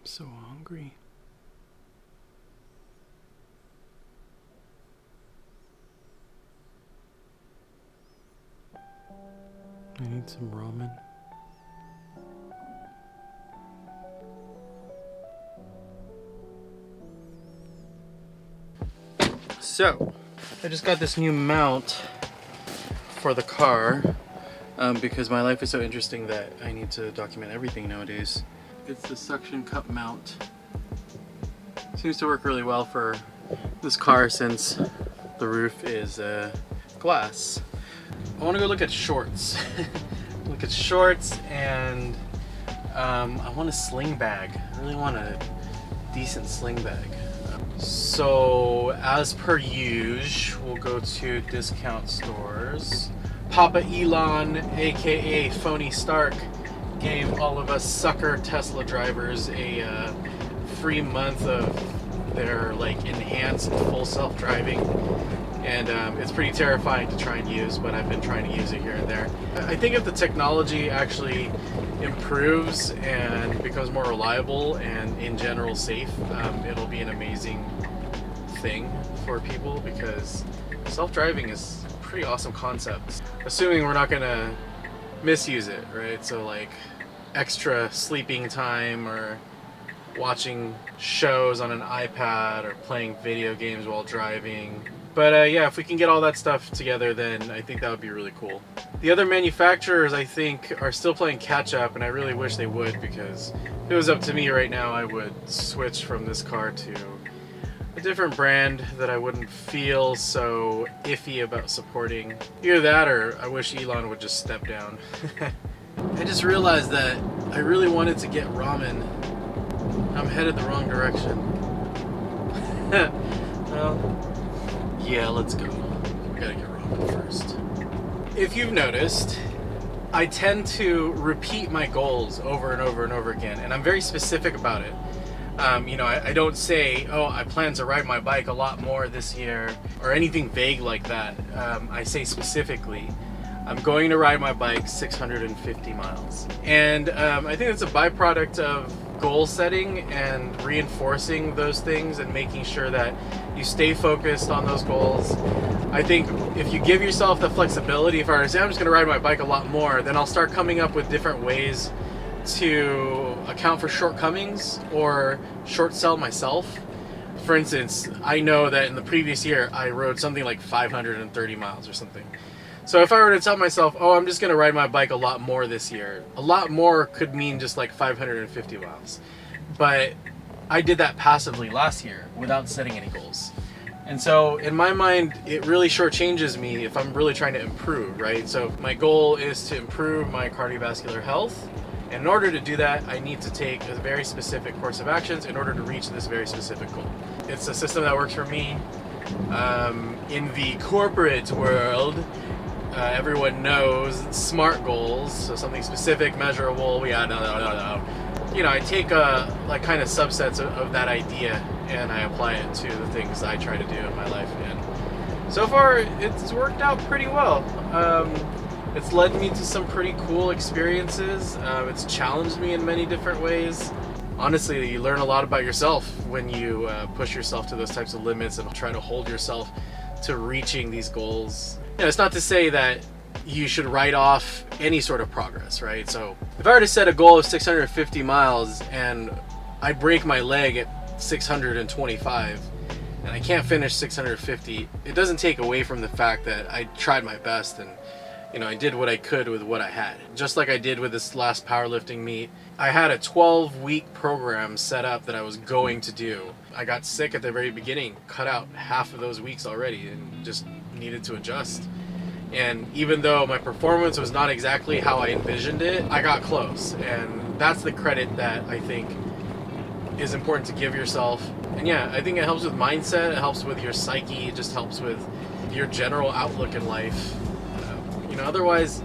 So hungry. I need some ramen. So, I just got this new mount for the car because my life is so interesting that I need to document everything nowadays. It's the suction cup mount. Seems to work really well for this car since the roof is glass. I want to go look at shorts. Look at shorts, and I want a sling bag. I really want a decent sling bag. So as per usual, we'll go to discount stores. Papa Elon, aka Phony Stark, gave all of us sucker Tesla drivers a free month of their like enhanced full self-driving, and it's pretty terrifying to try and use, but I've been trying to use it here and there. I think if the technology actually improves and becomes more reliable and in general safe, it'll be an amazing thing for people, because self-driving is a pretty awesome concept, assuming we're not gonna misuse it, right? So like extra sleeping time, or watching shows on an iPad, or playing video games while driving. But yeah, if we can get all that stuff together, then I think that would be really cool. The other manufacturers, I think, are still playing catch up, and I really wish they would, because if it was up to me right now, I would switch from this car to a different brand that I wouldn't feel so iffy about supporting. Either that, or I wish Elon would just step down. I just realized that I really wanted to get ramen. I'm headed the wrong direction. Well, yeah, let's go. We gotta get ramen first. If you've noticed, I tend to repeat my goals over and over and over again, and I'm very specific about it. You know, I don't say, oh, I plan to ride my bike a lot more this year, or anything vague like that. I say specifically, I'm going to ride my bike 650 miles. And I think it's a byproduct of goal setting and reinforcing those things and making sure that you stay focused on those goals. I think if you give yourself the flexibility, if I were to say I'm just going to ride my bike a lot more, then I'll start coming up with different ways to account for shortcomings or short sell myself. For instance, I know that in the previous year I rode something like 530 miles or something. So if I were to tell myself, oh, I'm just going to ride my bike a lot more this year, a lot more could mean just like 550 miles. But I did that passively last year without setting any goals. And so in my mind, it really shortchanges me if I'm really trying to improve, right? So my goal is to improve my cardiovascular health. And in order to do that, I need to take a very specific course of actions in order to reach this very specific goal. It's a system that works for me. In the corporate world, everyone knows SMART goals, so something specific, measurable. You know, I take like kind of subsets of that idea and I apply it to the things I try to do in my life. And so far, it's worked out pretty well. It's led me to some pretty cool experiences. It's challenged me in many different ways. Honestly, you learn a lot about yourself when you push yourself to those types of limits and try to hold yourself to reaching these goals. You know, it's not to say that you should write off any sort of progress, right? So if I were to set a goal of 650 miles and I break my leg at 625 and I can't finish 650, it doesn't take away from the fact that I tried my best and, you know, I did what I could with what I had. Just like I did with this last powerlifting meet. I had a 12-week program set up that I was going to do. I got sick at the very beginning, cut out half of those weeks already, and just needed to adjust. And even though my performance was not exactly how I envisioned it, I got close. And that's the credit that I think is important to give yourself. And yeah, I think it helps with mindset, it helps with your psyche, it just helps with your general outlook in life. You know, otherwise,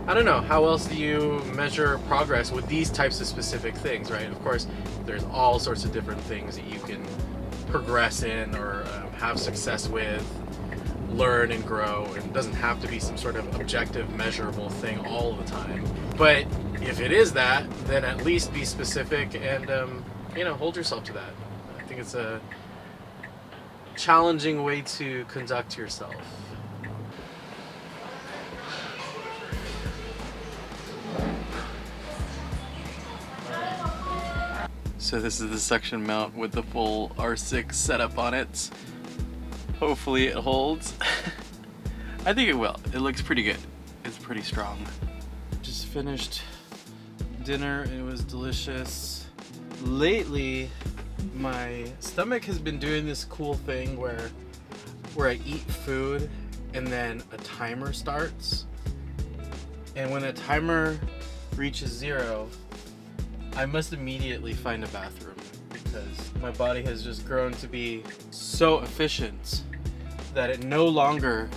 I don't know, how else do you measure progress with these types of specific things, right? Of course, there's all sorts of different things that you can progress in or have success with, learn and grow. It doesn't have to be some sort of objective, measurable thing all the time. But if it is that, then at least be specific and hold yourself to that. I think it's a challenging way to conduct yourself. So this is the suction mount with the full R6 setup on it. Hopefully it holds. I think it will. It looks pretty good. It's pretty strong. Just finished dinner and it was delicious. Lately, my stomach has been doing this cool thing where I eat food and then a timer starts. And when the timer reaches 0, I must immediately find a bathroom because my body has just grown to be so efficient that it no longer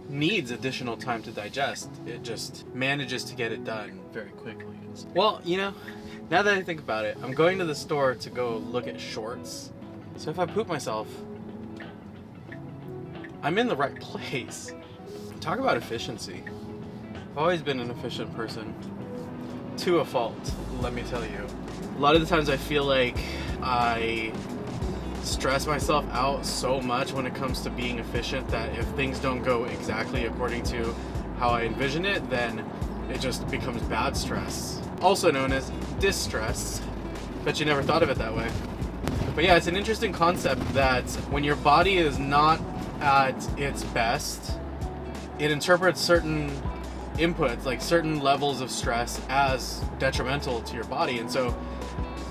needs additional time to digest. It just manages to get it done very quickly. Well, now that I think about it, I'm going to the store to go look at shorts. So if I poop myself, I'm in the right place. Talk about efficiency. I've always been an efficient person. To a fault, let me tell you. A lot of the times I feel like I stress myself out so much when it comes to being efficient that if things don't go exactly according to how I envision it, then it just becomes bad stress. Also known as distress. Bet you never thought of it that way. But yeah, it's an interesting concept that when your body is not at its best, it interprets certain inputs, like certain levels of stress, as detrimental to your body. And so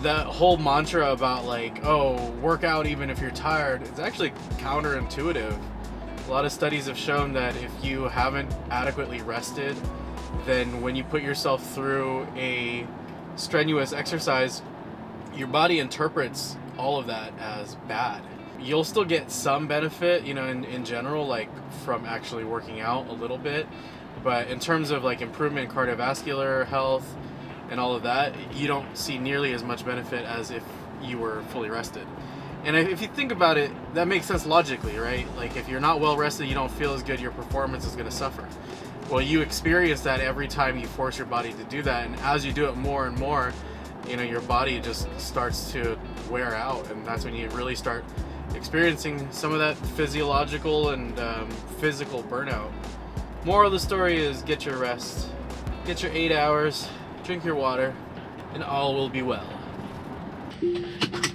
that whole mantra about like, oh, work out even if you're tired, it's actually counterintuitive. A lot of studies have shown that if you haven't adequately rested, then when you put yourself through a strenuous exercise, your body interprets all of that as bad. You'll still get some benefit, in general, like from actually working out a little bit. But in terms of like improvement in cardiovascular health and all of that, you don't see nearly as much benefit as if you were fully rested. And if you think about it, that makes sense logically, right? Like if you're not well rested, you don't feel as good, your performance is going to suffer. Well, you experience that every time you force your body to do that. And as you do it more and more, your body just starts to wear out. And that's when you really start experiencing some of that physiological and physical burnout. Moral of the story is get your rest, get your 8 hours, drink your water, and all will be well.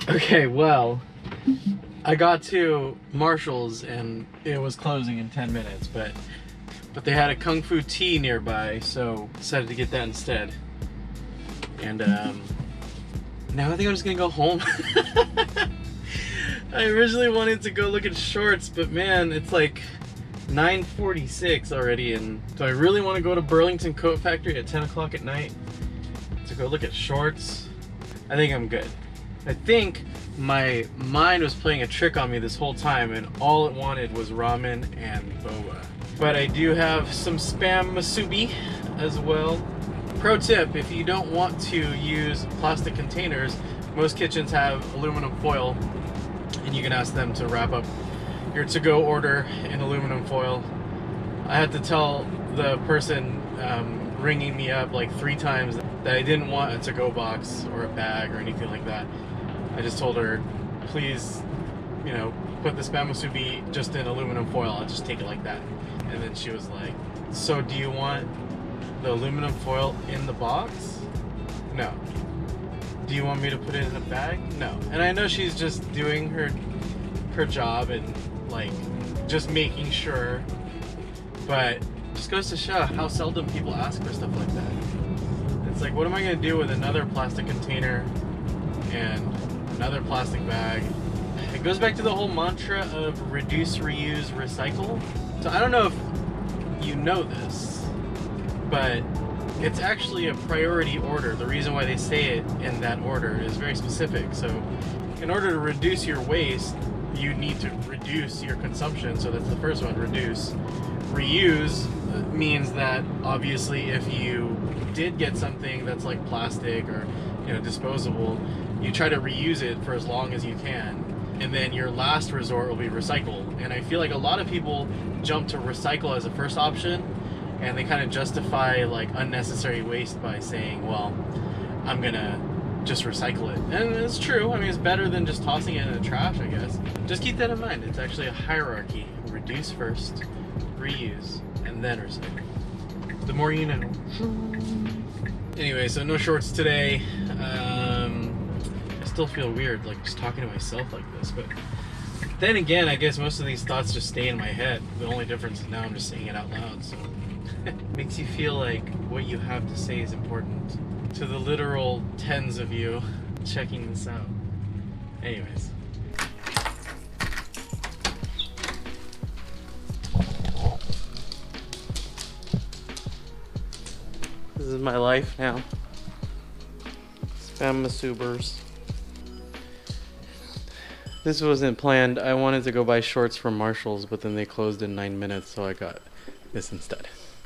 Okay, well, I got to Marshall's and it was closing in 10 minutes, but they had a Kung Fu tea nearby, so decided to get that instead. And now I think I'm just gonna go home. I originally wanted to go look at shorts, but man, it's like 9:46 already, and do I really want to go to Burlington Coat Factory at 10 o'clock at night to go look at shorts? I think I'm good. I think my mind was playing a trick on me this whole time, and all it wanted was ramen and boba. But I do have some Spam musubi as well. Pro tip, if you don't want to use plastic containers, most kitchens have aluminum foil, and you can ask them to wrap up your to-go order in aluminum foil. I had to tell the person ringing me up like 3 times that I didn't want a to-go box or a bag or anything like that. I just told her, please, put the Spam musubi just in aluminum foil. I'll just take it like that. And then she was like, so do you want the aluminum foil in the box? No. Do you want me to put it in a bag? No. And I know she's just doing her job and like just making sure, but just goes to show how seldom people ask for stuff like that. It's like, what am I going to do with another plastic container and another plastic bag? It goes back to the whole mantra of reduce, reuse, recycle. So I don't know if you know this, but it's actually a priority order. The reason why they say it in that order is very specific. So in order to reduce your waste, you need to reduce your consumption. So that's the first one, reduce. Reuse means that obviously if you did get something that's like plastic or disposable, you try to reuse it for as long as you can. And then your last resort will be recycle. And I feel like a lot of people jump to recycle as a first option, and they kind of justify like unnecessary waste by saying, well, I'm gonna just recycle it. And it's true. I mean, it's better than just tossing it in the trash, I guess. Just keep that in mind. It's actually a hierarchy. Reduce first, reuse, and then recycle. The more you know. Anyway, so no shorts today. I still feel weird, like, just talking to myself like this, but then again, I guess most of these thoughts just stay in my head. The only difference is now I'm just saying it out loud, so it makes you feel like what you have to say is important to the literal tens of you checking this out. Anyways. This is my life now. Spam Masubers. This wasn't planned. I wanted to go buy shorts from Marshall's, but then they closed in 9 minutes, so I got this instead.